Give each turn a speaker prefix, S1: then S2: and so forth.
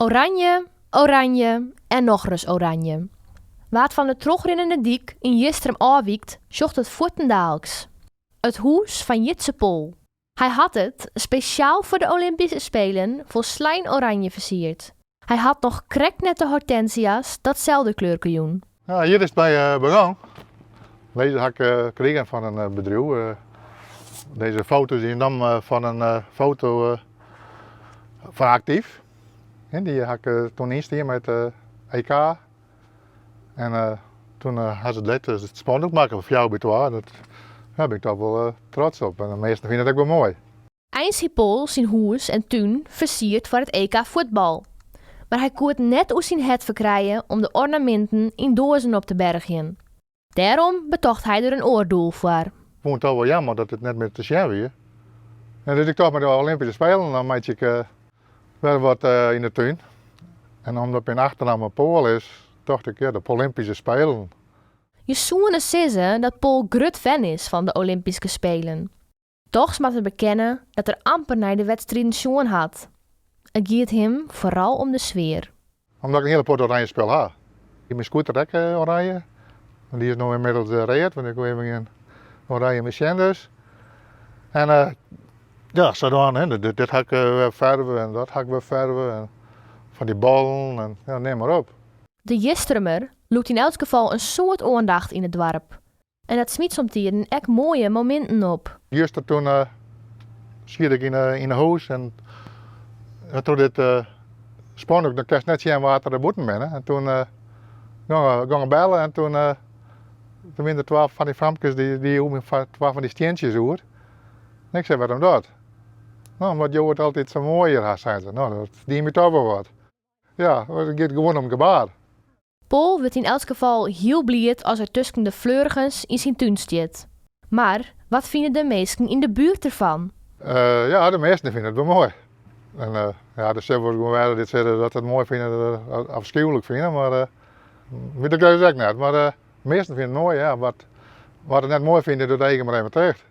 S1: Oranje, oranje en nog eens oranje. Waar het van de terugrinnende diek in Jistrum afwiekt, zocht het voetendaalks. Het hoes van Jitse Pol. Hij had het, speciaal voor de Olympische Spelen, volslijn oranje versierd. Hij had nog kreknette hortensia's, datzelfde kleurkleurjoen.
S2: Ja, hier is het bij begon. Deze had ik gekregen van een bedrijf. Deze foto's die nam van een foto van Actief. En die had ik toen instuurd met EK. En toen had ze het spannend maken voor jou betoa. Daar ben ik toch wel trots op. En de meesten vinden het ook wel mooi.
S1: Eindsiepol zijn hoes en tuin versierd voor het EK voetbal. Maar hij kon het net uit zijn het verkrijgen om de ornamenten in dozen op te bergen. Daarom betocht hij er een oordoel voor.
S2: Ik vond het toch wel jammer dat het net met de Sjen weer. En dus ik toch met de Olympische Spelen, dan maak ik wel wat in de tuin. En omdat mijn achternaam Pool is, dacht ik, ja, de Olympische Spelen.
S1: Je zoenen zeggen dat Paul grut fan is van de Olympische Spelen. Toch moet hij bekennen dat er amper naar de wedstrijden sjoen had. Het gaat hem vooral om de sfeer.
S2: Omdat ik een hele pot oranje spel heb. In mijn scooter ook oranje. En die is nu inmiddels red, want ik heb een oranje machine dus. En ja, zo dan, dit ga ik weer verven en dat ga ik weer verven. En van die ballen en ja, neem maar op.
S1: De Jistrumer loekt in elk geval een soort aandacht in het dorp. En dat smiet somtieren echt mooie momenten op.
S2: Juist toen schiet ik in de huis en toen dit spannend, dan kreeg ik net zien water er boeten binnen. En toen ging ik bellen en toen winnen 12 van die famkes die om 12 van die steentjes uit. En ik zei, waarom dat? Nou, omdat je het altijd zo mooier had, zei ze. Nou, dat dient me toch wel wat. Ja, het gaat gewoon om gebaar.
S1: Paul wordt in elk geval heel blij als er tussen de fleurgens in zijn tuin staat. Maar wat vinden de meesten in de buurt ervan?
S2: Ja, de meesten vinden het wel mooi. En ja, dus zullen we gewoon wel dit zeggen dat het mooi vinden, afschuwelijk vinden, maar weet ik dus ook net. Maar de meesten vinden het mooi, ja. Wat het net mooi vinden, doet de eigen maar even terecht.